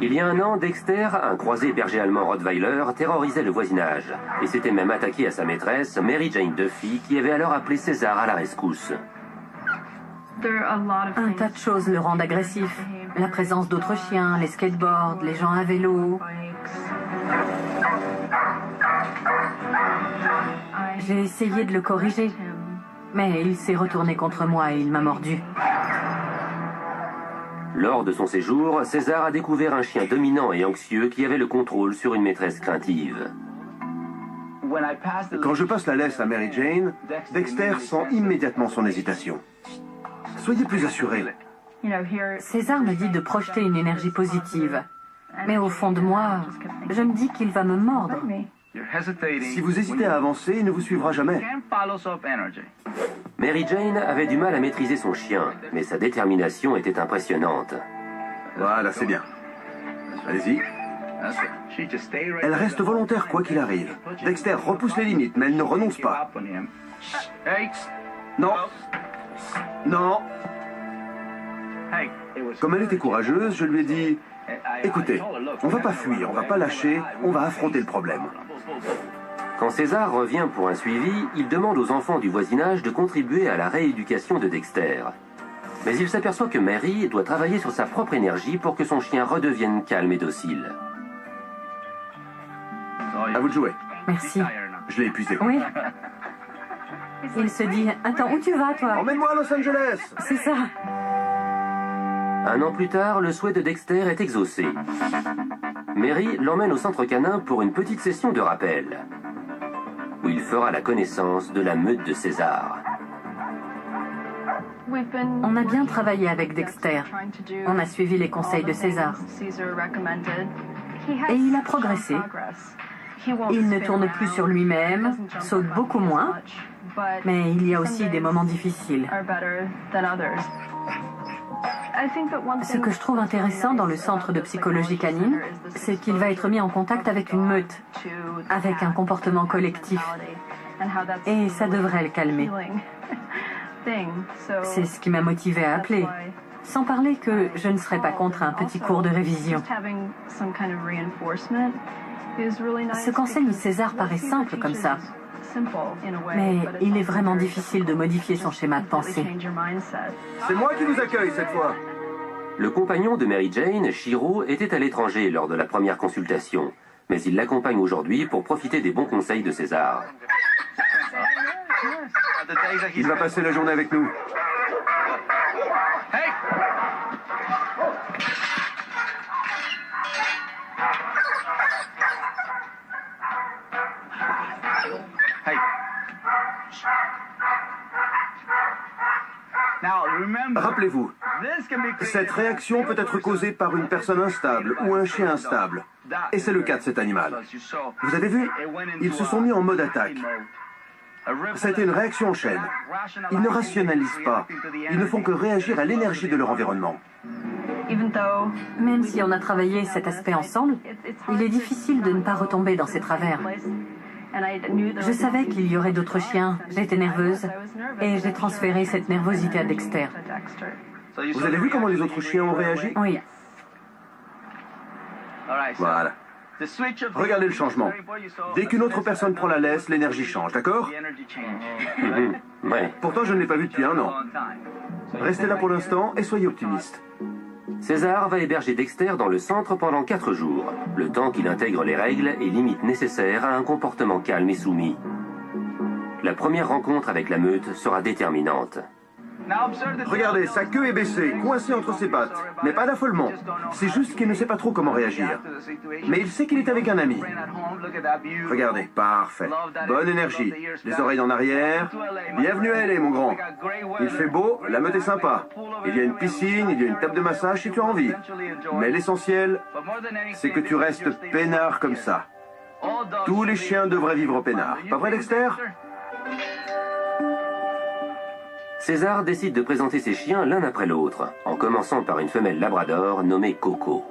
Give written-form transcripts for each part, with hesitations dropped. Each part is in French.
Il y a un an, Dexter, un croisé berger allemand Rottweiler, terrorisait le voisinage et s'était même attaqué à sa maîtresse, Mary Jane Duffy, qui avait alors appelé César à la rescousse. Un tas de choses le rendent agressif. La présence d'autres chiens, les skateboards, les gens à vélo. J'ai essayé de le corriger, mais il s'est retourné contre moi et il m'a mordu. Lors de son séjour, César a découvert un chien dominant et anxieux qui avait le contrôle sur une maîtresse craintive. Quand je passe la laisse à Mary Jane, Dexter sent immédiatement son hésitation. Soyez plus assurés. César me dit de projeter une énergie positive. Mais au fond de moi, je me dis qu'il va me mordre. Si vous hésitez à avancer, il ne vous suivra jamais. Mary Jane avait du mal à maîtriser son chien, mais sa détermination était impressionnante. Voilà, c'est bien. Allez-y. Elle reste volontaire quoi qu'il arrive. Dexter repousse les limites, mais elle ne renonce pas. Non. Non. Comme elle était courageuse, je lui ai dit... Écoutez, on va pas fuir, on va pas lâcher, on va affronter le problème. Quand César revient pour un suivi, il demande aux enfants du voisinage de contribuer à la rééducation de Dexter. Mais il s'aperçoit que Mary doit travailler sur sa propre énergie pour que son chien redevienne calme et docile. À vous de jouer. Merci. Je l'ai épuisé. Oui. Il se dit, attends, où tu vas, toi? Emmène-moi à Los Angeles. C'est ça. Un an plus tard, le souhait de Dexter est exaucé. Mary l'emmène au centre canin pour une petite session de rappel, où il fera la connaissance de la meute de César. On a bien travaillé avec Dexter. On a suivi les conseils de César. Et il a progressé. Il ne tourne plus sur lui-même, saute beaucoup moins, mais il y a aussi des moments difficiles. Ce que je trouve intéressant dans le centre de psychologie canine, c'est qu'il va être mis en contact avec une meute, avec un comportement collectif. Et ça devrait le calmer. C'est ce qui m'a motivé à appeler. Sans parler que je ne serais pas contre un petit cours de révision. Ce qu'enseigne César paraît simple comme ça. Mais il est vraiment difficile de modifier son schéma de pensée. C'est moi qui vous accueille cette fois. Le compagnon de Mary Jane, Shiro, était à l'étranger lors de la première consultation, mais il l'accompagne aujourd'hui pour profiter des bons conseils de César. Il va passer la journée avec nous. Rappelez-vous, cette réaction peut être causée par une personne instable ou un chien instable. Et c'est le cas de cet animal. Vous avez vu, ils se sont mis en mode attaque. Ça a été une réaction en chaîne. Ils ne rationalisent pas. Ils ne font que réagir à l'énergie de leur environnement. Même si on a travaillé cet aspect ensemble, il est difficile de ne pas retomber dans ces travers. Je savais qu'il y aurait d'autres chiens, j'étais nerveuse, et j'ai transféré cette nervosité à Dexter. Vous avez vu comment les autres chiens ont réagi? Oui. Voilà. Regardez le changement. Dès qu'une autre personne prend la laisse, l'énergie change, d'accord? Ouais. Pourtant, je ne l'ai pas vu depuis un an. Restez là pour l'instant et soyez optimistes. César va héberger Dexter dans le centre pendant 4 jours, le temps qu'il intègre les règles et limites nécessaires à un comportement calme et soumis. La première rencontre avec la meute sera déterminante. Regardez, sa queue est baissée, coincée entre ses pattes. Mais pas d'affolement. C'est juste qu'il ne sait pas trop comment réagir. Mais il sait qu'il est avec un ami. Regardez, parfait. Bonne énergie. Les oreilles en arrière. Bienvenue à LA, mon grand. Il fait beau, la meute est sympa. Il y a une piscine, il y a une table de massage si tu as envie. Mais l'essentiel, c'est que tu restes peinard comme ça. Tous les chiens devraient vivre peinard. Pas vrai, Dexter? César décide de présenter ses chiens l'un après l'autre, en commençant par une femelle labrador nommée Coco.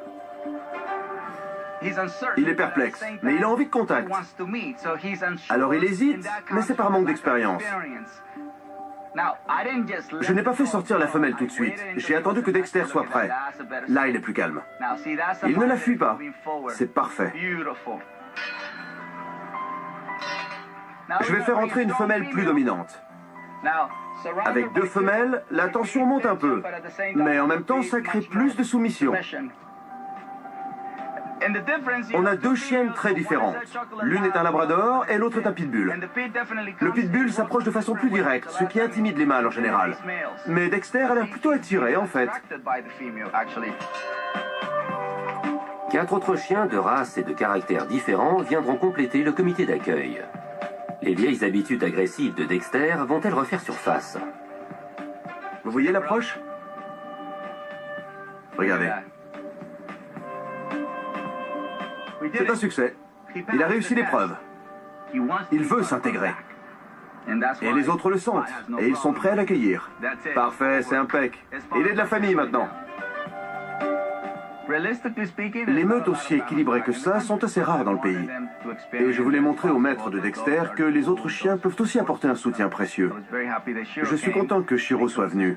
Il est perplexe, mais il a envie de contact. Alors il hésite, mais c'est par manque d'expérience. Je n'ai pas fait sortir la femelle tout de suite. J'ai attendu que Dexter soit prêt. Là, il est plus calme. Il ne la fuit pas. C'est parfait. Je vais faire entrer une femelle plus dominante. Avec 2 femelles, la tension monte un peu. Mais en même temps, ça crée plus de soumission. On a 2 chiennes très différentes. L'une est un labrador et l'autre est un pitbull. Le pitbull s'approche de façon plus directe, ce qui intimide les mâles en général. Mais Dexter a l'air plutôt attiré, en fait. 4 autres chiens de race et de caractère différents viendront compléter le comité d'accueil. Les vieilles habitudes agressives de Dexter vont-elles refaire surface? Vous voyez l'approche? Regardez. C'est un succès. Il a réussi l'épreuve. Il veut s'intégrer. Et les autres le sentent. Et ils sont prêts à l'accueillir. Parfait, c'est impec. Il est de la famille maintenant. Les meutes aussi équilibrées que ça sont assez rares dans le pays. Et je voulais montrer au maître de Dexter que les autres chiens peuvent aussi apporter un soutien précieux. Je suis content que Shiro soit venu,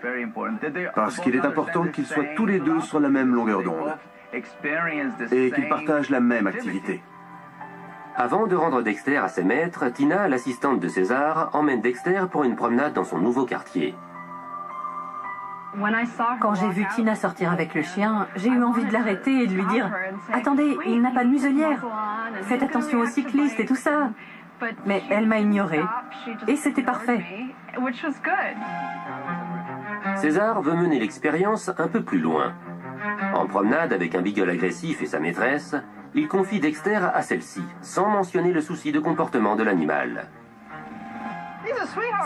parce qu'il est important qu'ils soient tous les deux sur la même longueur d'onde et qu'ils partagent la même activité. Avant de rendre Dexter à ses maîtres, Tina, l'assistante de César, emmène Dexter pour une promenade dans son nouveau quartier. Quand j'ai vu Tina sortir avec le chien, j'ai eu envie de l'arrêter et de lui dire « Attendez, il n'a pas de muselière. Faites attention aux cyclistes et tout ça. » Mais elle m'a ignoré. Et c'était parfait. César veut mener l'expérience un peu plus loin. En promenade avec un beagle agressif et sa maîtresse, il confie Dexter à celle-ci, sans mentionner le souci de comportement de l'animal.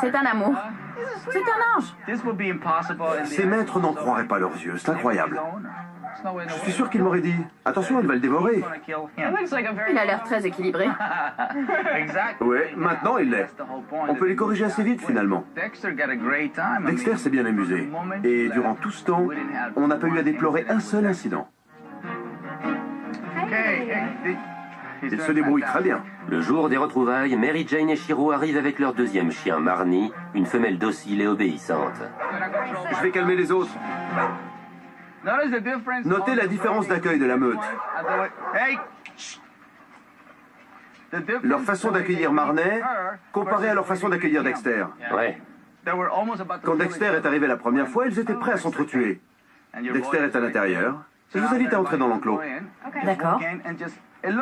C'est un amour. C'est un ange. Ses maîtres n'en croiraient pas leurs yeux, c'est incroyable. Je suis sûr qu'il m'aurait dit « Attention, il va le dévorer ». Il a l'air très équilibré. Oui, maintenant il l'est. On peut les corriger assez vite finalement. Dexter s'est bien amusé. Et durant tout ce temps, on n'a pas eu à déplorer un seul incident. Il se débrouille très bien. Le jour des retrouvailles, Mary Jane et Shiro arrivent avec leur deuxième chien, Marnie, une femelle docile et obéissante. Je vais calmer les autres. Notez la différence d'accueil de la meute. Leur façon d'accueillir Marnie comparée à leur façon d'accueillir Dexter. Ouais. Quand Dexter est arrivé la première fois, ils étaient prêts à s'entretuer. Dexter est à l'intérieur. Je vous invite à entrer dans l'enclos. D'accord.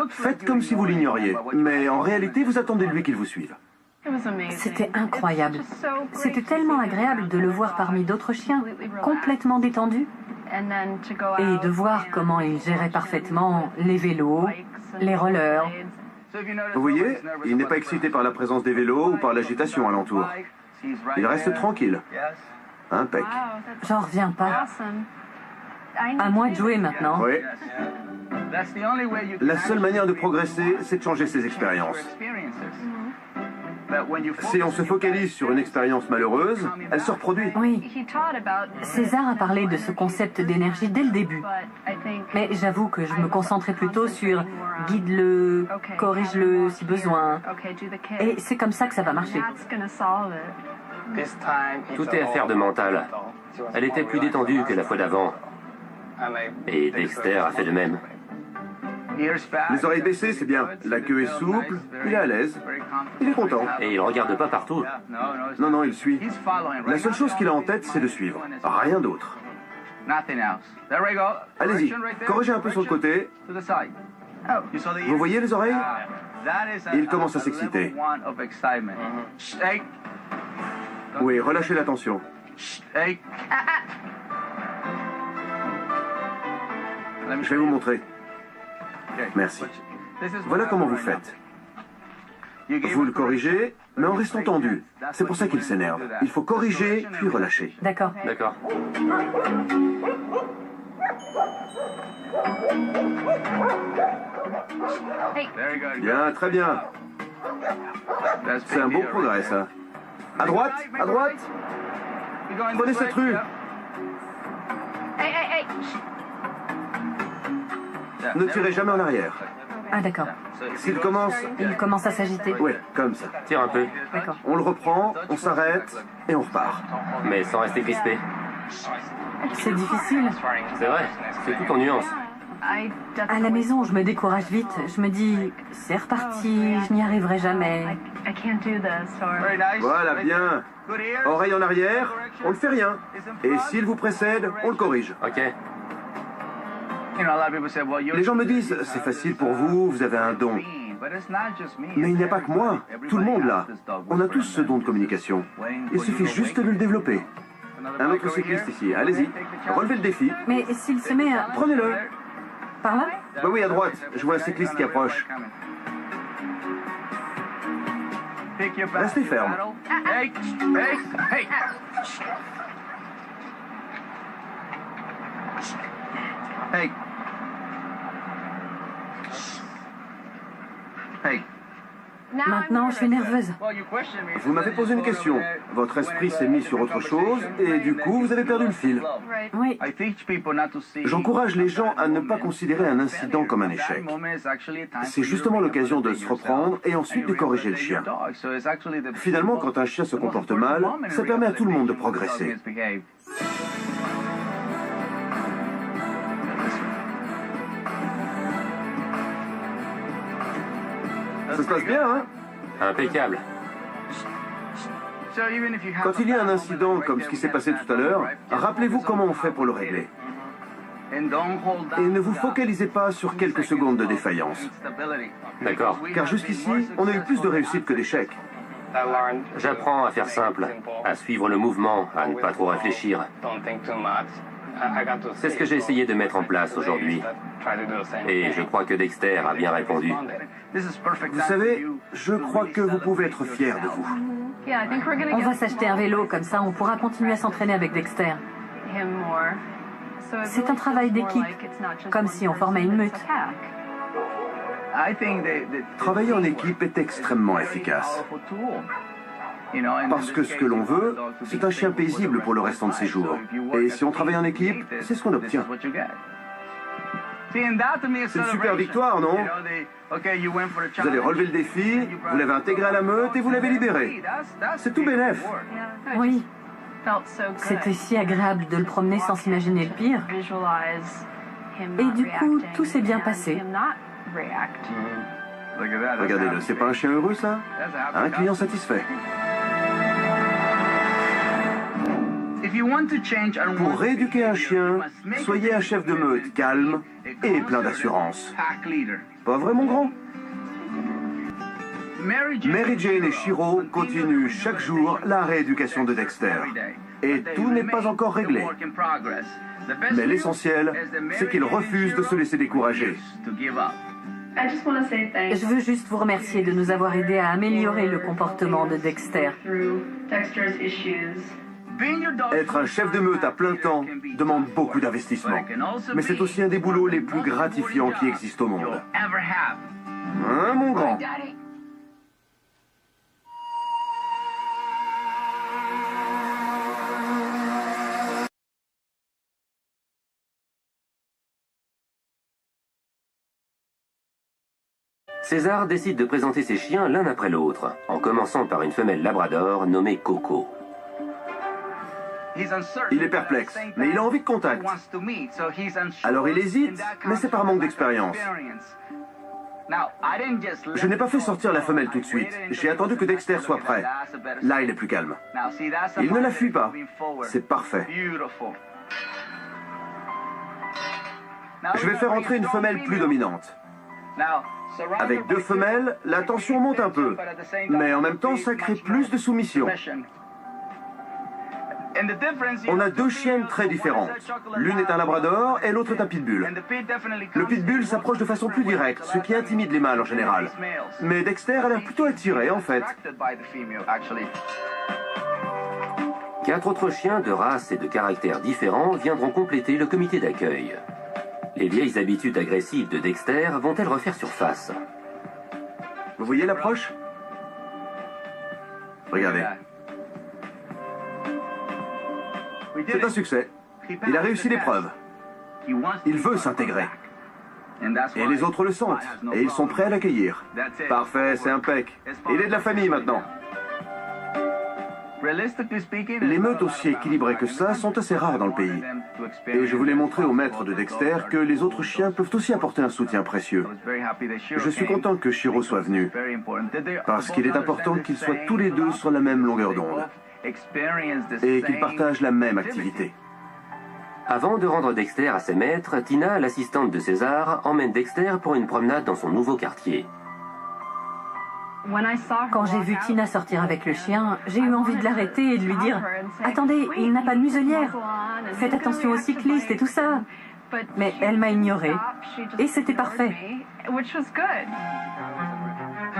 Faites comme si vous l'ignoriez, mais en réalité, vous attendez de lui qu'il vous suive. C'était incroyable. C'était tellement agréable de le voir parmi d'autres chiens, complètement détendu, et de voir comment il gérait parfaitement les vélos, les rollers. Vous voyez, il n'est pas excité par la présence des vélos ou par l'agitation alentour. Il reste tranquille. Impec. J'en reviens pas. À moi de jouer maintenant. Oui. La seule manière de progresser, c'est de changer ses expériences. Si on se focalise sur une expérience malheureuse, elle se reproduit. Oui. César a parlé de ce concept d'énergie dès le début. Mais j'avoue que je me concentrais plutôt sur guide-le, corrige-le si besoin. Et c'est comme ça que ça va marcher. Tout est affaire de mental. Elle était plus détendue que la fois d'avant. Et Dexter a fait de même. Les oreilles baissées, c'est bien. La queue est souple, il est à l'aise. Il est content. Et il regarde pas partout. Non, non, il suit. La seule chose qu'il a en tête, c'est de suivre. Rien d'autre. Allez-y, corrigez un peu sur le côté. Vous voyez les oreilles? Il commence à s'exciter. Oui, relâchez la tension. Je vais vous montrer. Merci. Voilà comment vous faites. Vous le corrigez, mais en restant tendu. C'est pour ça qu'il s'énerve. Il faut corriger, puis relâcher. D'accord. D'accord. Bien, très bien. C'est un beau progrès, ça. À droite, à droite. Prenez cette rue. Ne tirez jamais en arrière. Ah d'accord. S'il commence... Il commence à s'agiter. Oui, comme ça. Tire un peu, D'accord. On le reprend, on s'arrête et on repart. mais sans rester crispé. C'est difficile. C'est vrai, c'est tout en nuance. À la maison, je me décourage vite. Je me dis, c'est reparti, je n'y arriverai jamais. Voilà, bien. Oreille en arrière, on ne fait rien. Et s'il vous précède, on le corrige. Ok, Les gens me disent, c'est facile pour vous, vous avez un don. Mais il n'y a pas que moi, tout le monde l'a. On a tous ce don de communication. Il suffit juste de le développer. Un autre cycliste ici, allez-y, relevez le défi, Mais s'il se met à... prenez-le. par là? Bah oui, à droite, je vois un cycliste qui approche. Restez ferme. Maintenant, je suis nerveuse. Vous m'avez posé une question. Votre esprit s'est mis sur autre chose et du coup, vous avez perdu le fil. Oui. J'encourage les gens à ne pas considérer un incident comme un échec. C'est justement l'occasion de se reprendre et ensuite de corriger le chien. Finalement, quand un chien se comporte mal, ça permet à tout le monde de progresser. Ça se passe bien, hein? impeccable. Quand il y a un incident comme ce qui s'est passé tout à l'heure, rappelez-vous comment on fait pour le régler. Et ne vous focalisez pas sur quelques secondes de défaillance. D'accord. Car jusqu'ici, on a eu plus de réussites que d'échecs. J'apprends à faire simple, à suivre le mouvement, à ne pas trop réfléchir. C'est ce que j'ai essayé de mettre en place aujourd'hui. Et je crois que Dexter a bien répondu. Vous savez, je crois que vous pouvez être fiers de vous. On va s'acheter un vélo, comme ça on pourra continuer à s'entraîner avec Dexter. C'est un travail d'équipe, comme si on formait une meute. Travailler en équipe est extrêmement efficace. Parce que ce que l'on veut, c'est un chien paisible pour le restant de ses jours. Et si on travaille en équipe, c'est ce qu'on obtient. C'est une super victoire, non? Vous avez relevé le défi, vous l'avez intégré à la meute et vous l'avez libéré. C'est tout bénef. Oui. C'était si agréable de le promener sans s'imaginer le pire. Et du coup, tout s'est bien passé. Regardez-le, c'est pas un chien heureux, ça? Un client satisfait. Pour rééduquer un chien, soyez un chef de meute calme et plein d'assurance. Pas vrai, mon grand? Mary Jane et Shiro continuent chaque jour la rééducation de Dexter. Et tout n'est pas encore réglé. Mais l'essentiel, c'est qu'il refuse de se laisser décourager. Je veux juste vous remercier de nous avoir aidés à améliorer le comportement de Dexter. Être un chef de meute à plein temps demande beaucoup d'investissement. Mais c'est aussi un des boulots les plus gratifiants qui existent au monde. Hein, mon grand? César décide de présenter ses chiens l'un après l'autre, en commençant par une femelle labrador nommée Coco. Il est perplexe, mais il a envie de contact. Alors il hésite, mais c'est par manque d'expérience. Je n'ai pas fait sortir la femelle tout de suite. J'ai attendu que Dexter soit prêt. Là, il est plus calme. Il ne la fuit pas. C'est parfait. Je vais faire entrer une femelle plus dominante. Avec deux femelles, la tension monte un peu. Mais en même temps, ça crée plus de soumission. On a deux chiennes très différentes. L'une est un labrador et l'autre est un pitbull. Le pitbull s'approche de façon plus directe, ce qui intimide les mâles en général. Mais Dexter a l'air plutôt attiré, en fait. 4 autres chiens de race et de caractères différents viendront compléter le comité d'accueil. Les vieilles habitudes agressives de Dexter vont-elles refaire surface? Vous voyez l'approche? Regardez. C'est un succès. Il a réussi l'épreuve. Il veut s'intégrer. Et les autres le sentent, et ils sont prêts à l'accueillir. Parfait, c'est impec. Il est de la famille maintenant. Les meutes aussi équilibrées que ça sont assez rares dans le pays. Et je voulais montrer aux maîtres de Dexter que les autres chiens peuvent aussi apporter un soutien précieux. Je suis content que Shiro soit venu, parce qu'il est important qu'ils soient tous les deux sur la même longueur d'onde, et qu'ils partagent la même activité. Avant de rendre Dexter à ses maîtres, Tina, l'assistante de César, emmène Dexter pour une promenade dans son nouveau quartier. Quand j'ai vu Tina sortir avec le chien, j'ai eu envie de l'arrêter et de lui dire « Attendez, il n'a pas de muselière. Faites attention aux cyclistes et tout ça. » Mais elle m'a ignorée. Et c'était parfait.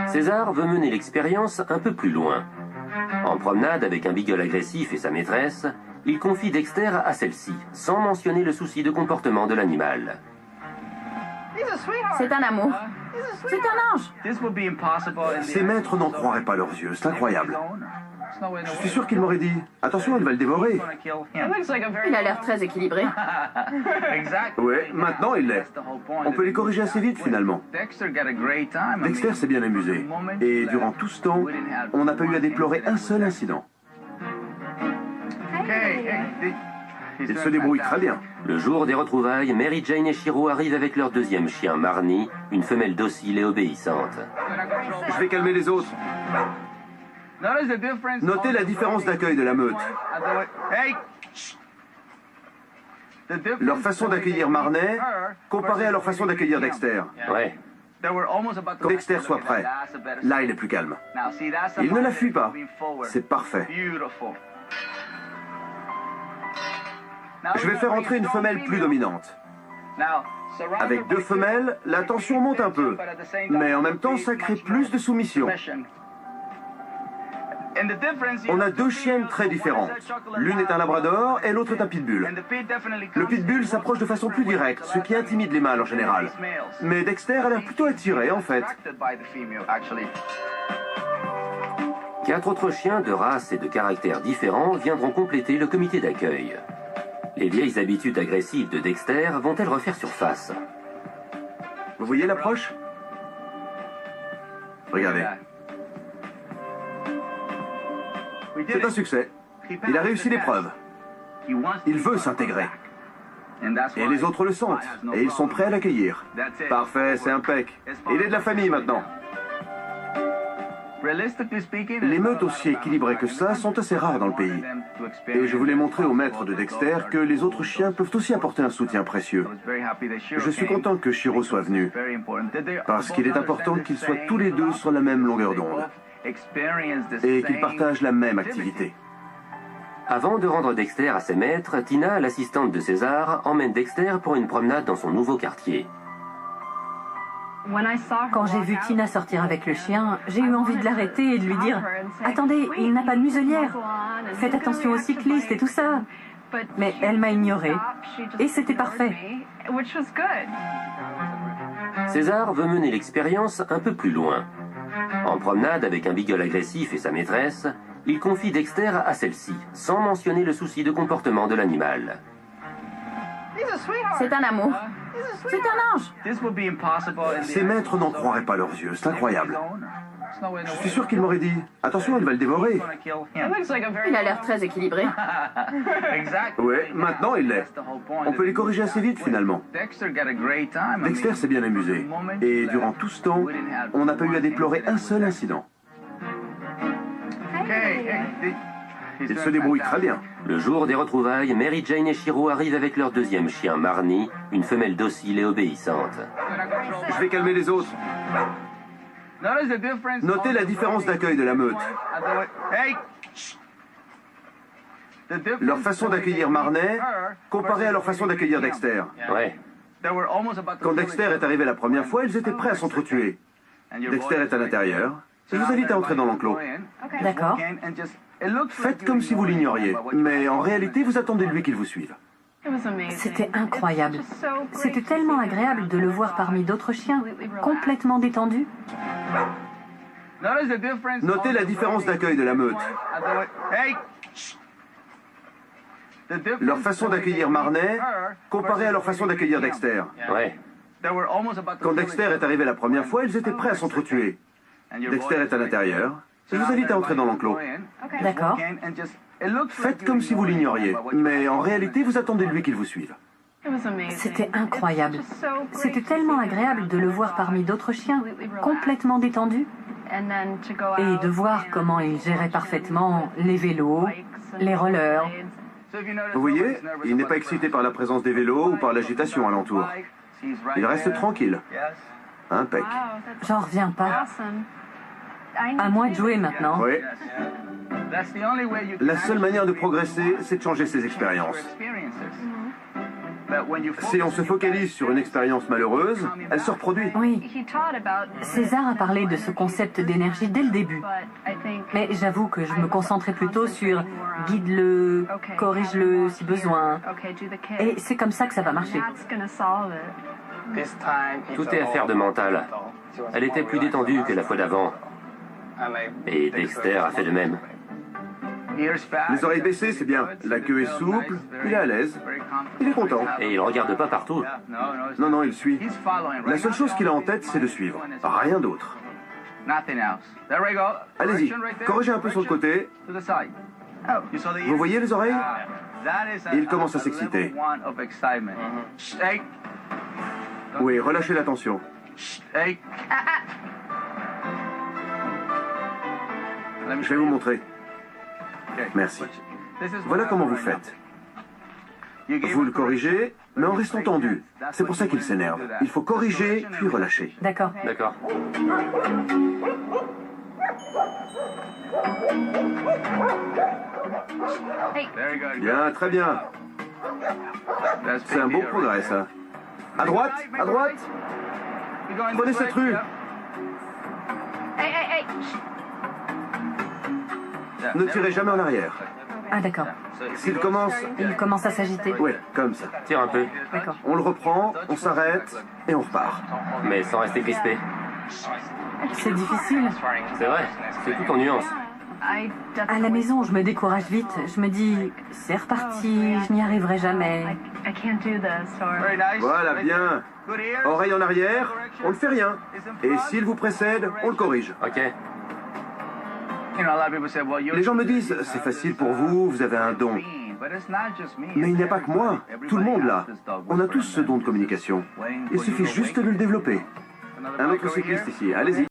César veut mener l'expérience un peu plus loin. En promenade avec un beagle agressif et sa maîtresse, il confie Dexter à celle-ci, sans mentionner le souci de comportement de l'animal. C'est un amour. C'est un ange. Ces maîtres n'en croiraient pas leurs yeux, c'est incroyable. Je suis sûr qu'ils m'auraient dit « Attention, elle va le dévorer ». Il a l'air très équilibré. Oui, maintenant il l'est. On peut les corriger assez vite finalement. Dexter s'est bien amusé. Et durant tout ce temps, on n'a pas eu à déplorer un seul incident. Il se débrouille très bien. Le jour des retrouvailles, Mary Jane et Shiro arrivent avec leur deuxième chien, Marnie, une femelle docile et obéissante. Je vais calmer les autres. Notez la différence d'accueil de la meute. Leur façon d'accueillir Marnie comparée à leur façon d'accueillir Dexter. Ouais. Quand Dexter soit prêt, là il est plus calme. Il ne la fuit pas. C'est parfait. Je vais faire entrer une femelle plus dominante. Avec deux femelles, la tension monte un peu, mais en même temps, ça crée plus de soumission. On a deux chiennes très différentes. L'une est un labrador et l'autre est un pitbull. Le pitbull s'approche de façon plus directe, ce qui intimide les mâles en général. Mais Dexter a l'air plutôt attiré, en fait. 4 autres chiens de race et de caractère différents viendront compléter le comité d'accueil. Les vieilles habitudes agressives de Dexter vont-elles refaire surface? Vous voyez l'approche? Regardez. C'est un succès. Il a réussi l'épreuve. Il veut s'intégrer. Et les autres le sentent, et ils sont prêts à l'accueillir. Parfait, c'est impec. Il est de la famille maintenant. Les meutes aussi équilibrées que ça sont assez rares dans le pays. Et je voulais montrer aux maîtres de Dexter que les autres chiens peuvent aussi apporter un soutien précieux. Je suis content que Shiro soit venu, parce qu'il est important qu'ils soient tous les deux sur la même longueur d'onde, et qu'ils partagent la même activité. Avant de rendre Dexter à ses maîtres, Tina, l'assistante de César, emmène Dexter pour une promenade dans son nouveau quartier. Quand j'ai vu Tina sortir avec le chien, j'ai eu envie de l'arrêter et de lui dire « Attendez, il n'a pas de muselière. Faites attention aux cyclistes et tout ça. » Mais elle m'a ignorée. Et c'était parfait. César veut mener l'expérience un peu plus loin. En promenade avec un beagle agressif et sa maîtresse, il confie Dexter à celle-ci, sans mentionner le souci de comportement de l'animal. C'est un amour. C'est un ange. Ces maîtres n'en croiraient pas leurs yeux, c'est incroyable. Je suis sûr qu'ils m'auraient dit « Attention, elle va le dévorer ». Il a l'air très équilibré. Oui, maintenant il l'est. On peut les corriger assez vite finalement. Dexter s'est bien amusé. Et durant tout ce temps, on n'a pas eu à déplorer un seul incident. Il se débrouille très bien. Le jour des retrouvailles, Mary Jane et Shiro arrivent avec leur deuxième chien, Marnie, une femelle docile et obéissante. Je vais calmer les autres. Notez la différence d'accueil de la meute. Leur façon d'accueillir Marnie comparée à leur façon d'accueillir Dexter. Ouais. Quand Dexter est arrivé la première fois, ils étaient prêts à s'entretuer. Dexter est à l'intérieur. Je vous invite à entrer dans l'enclos. D'accord. Faites comme si vous l'ignoriez, mais en réalité, vous attendez de lui qu'il vous suive. C'était incroyable. C'était tellement agréable de le voir parmi d'autres chiens, complètement détendu. Notez la différence d'accueil de la meute. Leur façon d'accueillir Marnie comparée à leur façon d'accueillir Dexter. Ouais. Quand Dexter est arrivé la première fois, ils étaient prêts à s'entretuer. Dexter est à l'intérieur. Je vous invite à entrer dans l'enclos. D'accord. Faites comme si vous l'ignoriez, mais en réalité, vous attendez de lui qu'il vous suive. C'était incroyable. C'était tellement agréable de le voir parmi d'autres chiens, complètement détendu, et de voir comment il gérait parfaitement les vélos, les rollers. Vous voyez, il n'est pas excité par la présence des vélos ou par l'agitation alentour. Il reste tranquille. Impec. J'en reviens pas. À moi de jouer maintenant. Oui. La seule manière de progresser, c'est de changer ses expériences. Si on se focalise sur une expérience malheureuse, elle se reproduit. Oui. César a parlé de ce concept d'énergie dès le début. Mais j'avoue que je me concentrais plutôt sur guide-le, corrige-le si besoin. Et c'est comme ça que ça va marcher. Tout est affaire de mental. Elle était plus détendue que la fois d'avant. Et Dexter a fait de même. Les oreilles baissées, c'est bien. La queue est souple, il est à l'aise. Il est content. Et il regarde pas partout. Non, non, il suit. La seule chose qu'il a en tête, c'est de suivre. Rien d'autre. Allez-y, corrigez un peu sur le côté. Vous voyez les oreilles? Il commence à s'exciter. Oui, relâchez la tension. Je vais vous montrer. Merci. Voilà comment vous faites. Vous le corrigez, mais en restant tendu. C'est pour ça qu'il s'énerve. Il faut corriger, puis relâcher. D'accord. D'accord. Bien, très bien. C'est un beau progrès, ça. À droite, à droite. Prenez cette rue. Ne tirez jamais en arrière. Ah d'accord. S'il commence... Il commence à s'agiter. Oui, comme ça. Tire un peu. D'accord. On le reprend, on s'arrête et on repart. Mais sans rester crispé. C'est difficile. C'est vrai. C'est tout en nuance. À la maison, je me décourage vite. Je me dis, c'est reparti, je n'y arriverai jamais. Voilà, bien. Oreille en arrière, on ne fait rien. Et s'il vous précède, on le corrige. Ok. Les gens me disent, c'est facile pour vous, vous avez un don. Mais il n'y a pas que moi, tout le monde là. On a tous ce don de communication. Il suffit juste de le développer. Un autre cycliste ici, allez-y.